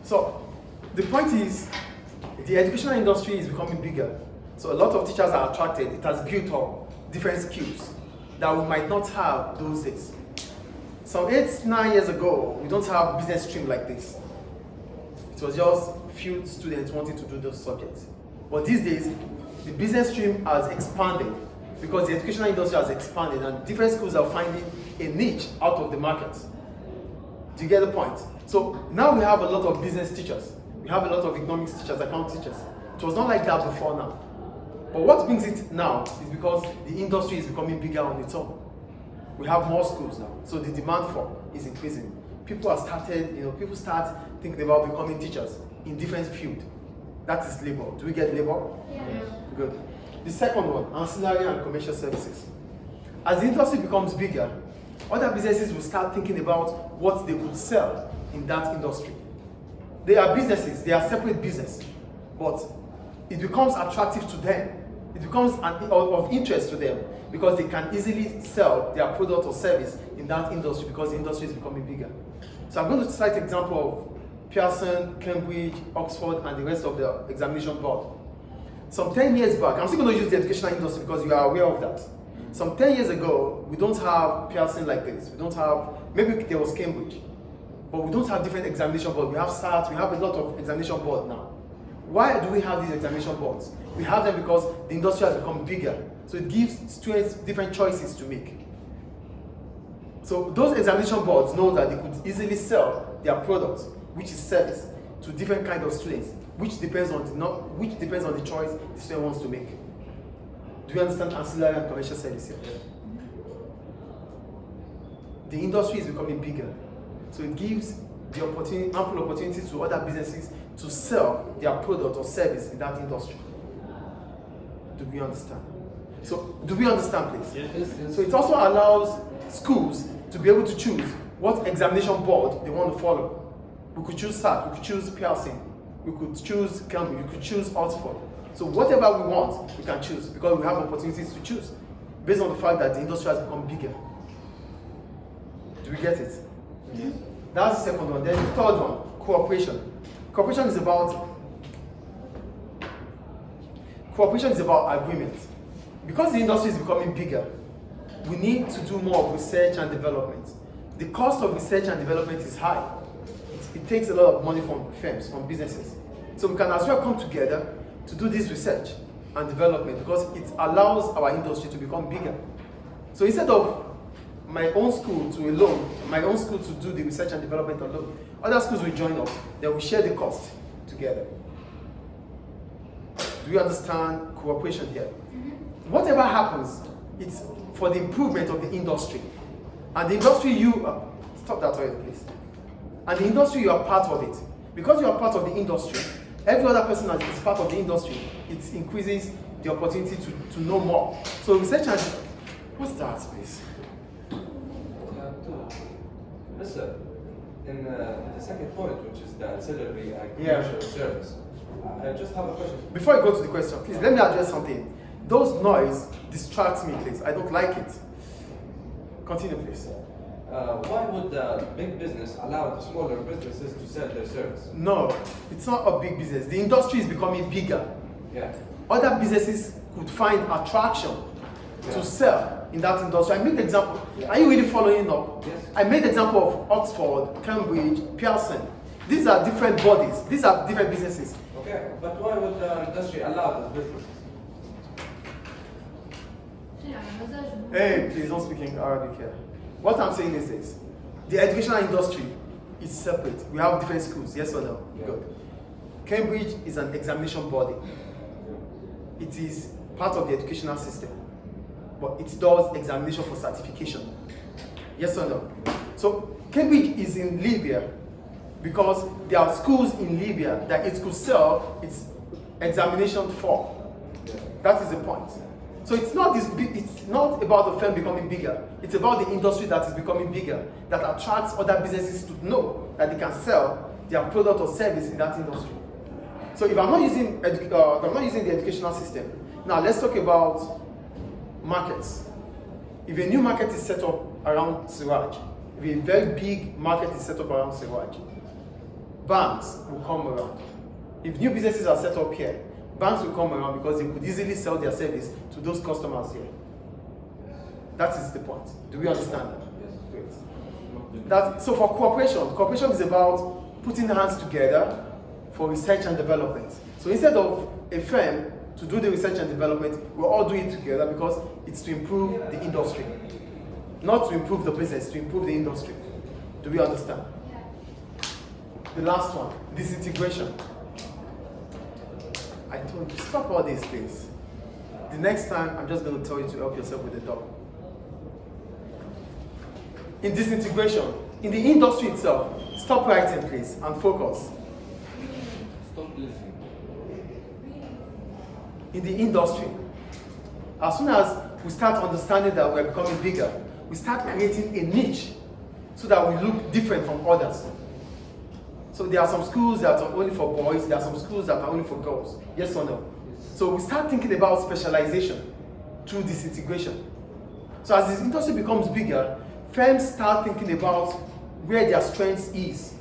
So the point is, the educational industry is becoming bigger. So a lot of teachers are attracted. It has built up different skills that we might not have those days. Some 8, 9 years ago, we don't have business stream like this. It was just few students wanting to do those subjects. But these days, the business stream has expanded because the educational industry has expanded and different schools are finding a niche out of the market. Do you get the point? So now we have a lot of business teachers. We have a lot of economics teachers, account teachers. It was not like that before now. But what brings it now is because the industry is becoming bigger on its own. We have more schools now, so the demand for is increasing. People have started, people start thinking about becoming teachers in different fields. That is labor. Do we get labor? Yeah. Good. The second one, ancillary and commercial services. As the industry becomes bigger, other businesses will start thinking about what they could sell in that industry. They are businesses, they are separate business, but it becomes attractive to them. It becomes of interest to them because they can easily sell their product or service in that industry because the industry is becoming bigger. So I'm going to cite example of Pearson, Cambridge, Oxford, and the rest of the examination board. Some 10 years back, I'm still going to use the educational industry because you are aware of that. Some 10 years ago, we don't have Pearson like this. We don't have, maybe there was Cambridge, but we don't have different examination boards. We have SAT, we have a lot of examination boards now. Why do we have these examination boards? We have them because the industry has become bigger. So it gives students different choices to make. So those examination boards know that they could easily sell their products, which is service, to different kinds of students, which depends on the choice the student wants to make. Do you understand ancillary and commercial service here? The industry is becoming bigger, so it gives the ample opportunity to other businesses to sell their product or service in that industry. Do we understand? So, do we understand, please? Yes. So it also allows schools to be able to choose what examination board they want to follow. We could choose SAT, we could choose Pearson, we could choose Cambridge, we could choose Oxford. So whatever we want, we can choose because we have opportunities to choose based on the fact that the industry has become bigger. Do we get it? Yeah. That's the second one. Then the third one, cooperation. Cooperation is about agreement. Because the industry is becoming bigger, we need to do more of research and development. The cost of research and development is high. It takes a lot of money from firms, from businesses. So we can as well come together to do this research and development because it allows our industry to become bigger. So instead of my own school to do the research and development alone, other schools will join up, then we share the cost together. Do you understand cooperation here? Whatever happens, it's for the improvement of the industry. And the industry stop that already, please. And the industry, you are part of it. Because you are part of the industry, every other person that is part of the industry, it increases the opportunity to know more. So research and, what's that, please? Listen, in the second point, which is the ancillary and commercial service, I just have a question. Before I go to the question, please let me address something. Those noise distracts me, please. I don't like it. Continue, please. Why would the big business allow the smaller businesses to sell their service? No, it's not a big business. The industry is becoming bigger. Yeah. Other businesses could find attraction to sell in that industry. I made the example. Yeah. Are you really following up? Yes. I made the example of Oxford, Cambridge, Pearson. These are different bodies. These are different businesses. Okay, but why would the industry allow those businesses? Hey, please don't speak in Arabic here. What I'm saying is this. The educational industry is separate. We have different schools, yes or no? Yeah. Good. Cambridge is an examination body. It is part of the educational system, but it does examination for certification. Yes or no? So Cambridge is in Libya because there are schools in Libya that it could sell its examination for. That is the point. So it's not this big, it's not about the firm becoming bigger. It's about the industry that is becoming bigger, that attracts other businesses to know that they can sell their product or service in that industry. So if I'm not using the educational system, now let's talk about markets. If a new market is set up around Siraj, if a very big market is set up around Siraj, banks will come around. If new businesses are set up here, banks will come around because they could easily sell their service to those customers here. That is the point. Do we understand that? Great. So for cooperation is about putting hands together for research and development. So instead of a firm to do the research and development, we're all doing it together because it's to improve the industry. Not to improve the business, to improve the industry. Do we understand? The last one, disintegration. I told you, stop all these things. The next time, I'm just going to tell you to help yourself with the dog. In disintegration, in the industry itself, stop writing please and focus. Stop listening. In the industry, as soon as we start understanding that we're becoming bigger, we start creating a niche so that we look different from others. So there are some schools that are only for boys, there are some schools that are only for girls. Yes or no? So we start thinking about specialization through disintegration. So as this industry becomes bigger, firms start thinking about where their strength is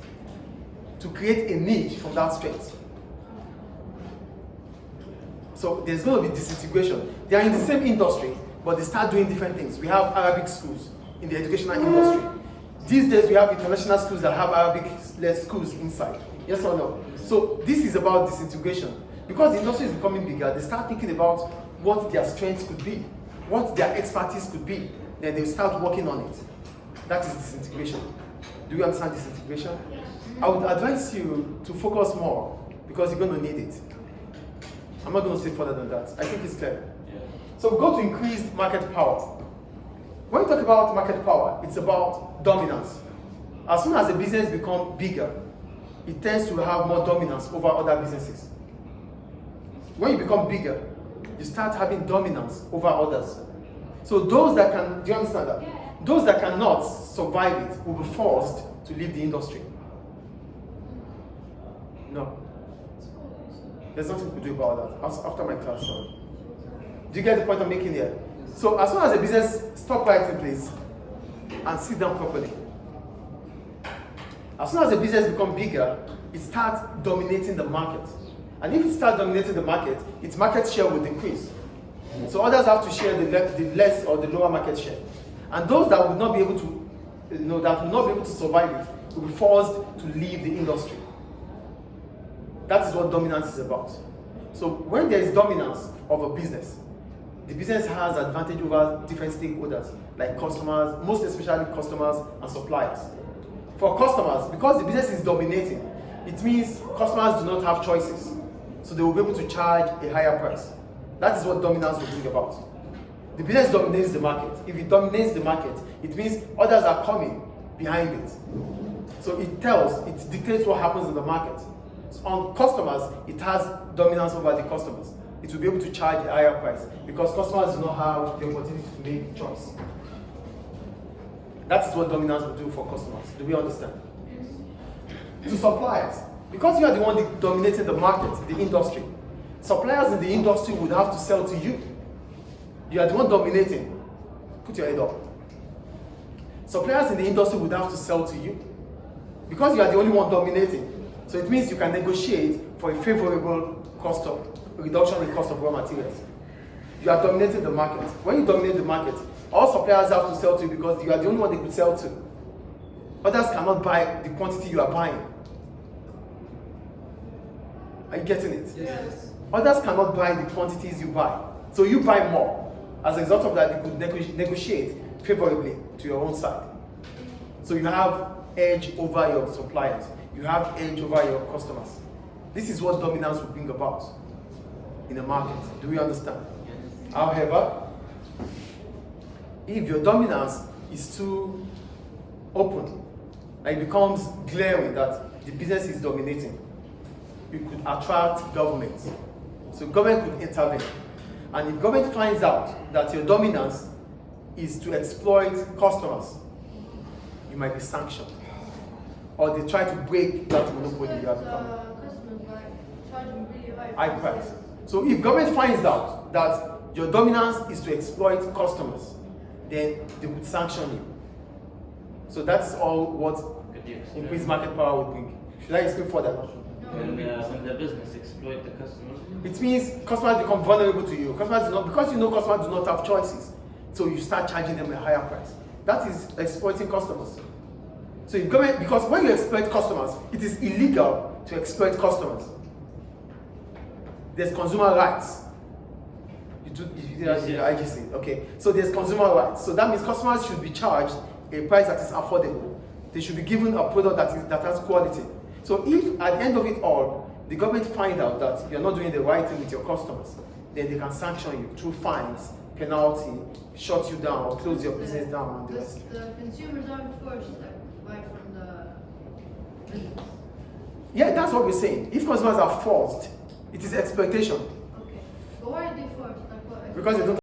to create a niche from that strength. So there's going to be disintegration. They are in the same industry, but they start doing different things. We have Arabic schools in the educational industry. These days we have international schools that have Arabic-led schools inside. Yes or no? So this is about disintegration. Because the industry is becoming bigger, they start thinking about what their strengths could be, what their expertise could be. Then they start working on it. That is disintegration. Do you understand disintegration? I would advise you to focus more because you're going to need it. I'm not going to say further than that. I think it's clear. Yeah. So we go to increased market power. When we talk about market power, it's about dominance. As soon as a business becomes bigger, it tends to have more dominance over other businesses. When you become bigger, you start having dominance over others. So those that can, do you understand that? Yeah. Those that cannot survive it will be forced to leave the industry. No. There's nothing to do about that. After my class, sorry. Do you get the point I'm making here? So as soon as a business, stop writing please, and sit down properly. As soon as a business becomes bigger, it starts dominating the market. And if it starts dominating the market, its market share will decrease. So others have to share the less or the lower market share. And those that will not be able to, that will not be able to survive it, will be forced to leave the industry. That is what dominance is about. So when there is dominance of a business, the business has advantage over different stakeholders, like customers, most especially customers and suppliers. For customers, because the business is dominating, it means customers do not have choices. So they will be able to charge a higher price. That is what dominance will bring about. The business dominates the market. If it dominates the market, it means others are coming behind it. So it dictates what happens in the market. So on customers, it has dominance over the customers. It will be able to charge a higher price because customers do not have the opportunity to make choice. That is what dominance will do for customers. Do we understand? To suppliers, because you are the one dominating the market, the industry, suppliers in the industry would have to sell to you. You are the one dominating. Put your head up. Suppliers in the industry would have to sell to you because you are the only one dominating. So it means you can negotiate for a favorable reduction in cost of raw materials. You are dominating the market. When you dominate the market, all suppliers have to sell to you because you are the only one they could sell to. Others cannot buy the quantity you are buying. Are you getting it? Yes. Others cannot buy the quantities you buy. So you buy more. As a result of that, you could negotiate favorably to your own side. So you have edge over your suppliers. You have edge over your customers. This is what dominance will bring about in a market. Do we understand? Yes. However, if your dominance is too open, it becomes glaring that the business is dominating, you could attract government. So government could intervene. And if government finds out that your dominance is to exploit customers, you might be sanctioned. Or they try to break that monopoly you have become. Customers charging really High price. So if government finds out that your dominance is to exploit customers, then they would sanction you. So that's all what increased market power would bring. Should I explain further? When the business exploit the customers. It means customers become vulnerable to you. Customers do not, because you know customers do not have choices, so you start charging them a higher price. That is exploiting customers. So if government, because when you exploit customers, it is illegal to exploit customers. There's consumer rights. You do that in your IGC, okay? So there's consumer rights. So that means customers should be charged a price that is affordable. They should be given a product that has quality. So if at the end of it all, the government find out that you're not doing the right thing with your customers, then they can sanction you through fines, penalty, shut you down, or close your business down. And The consumers aren't forced to buy from the business. Yeah, that's what we're saying. If customers are forced, it is exploitation. Okay. But why are they forced? Like what? Because they don't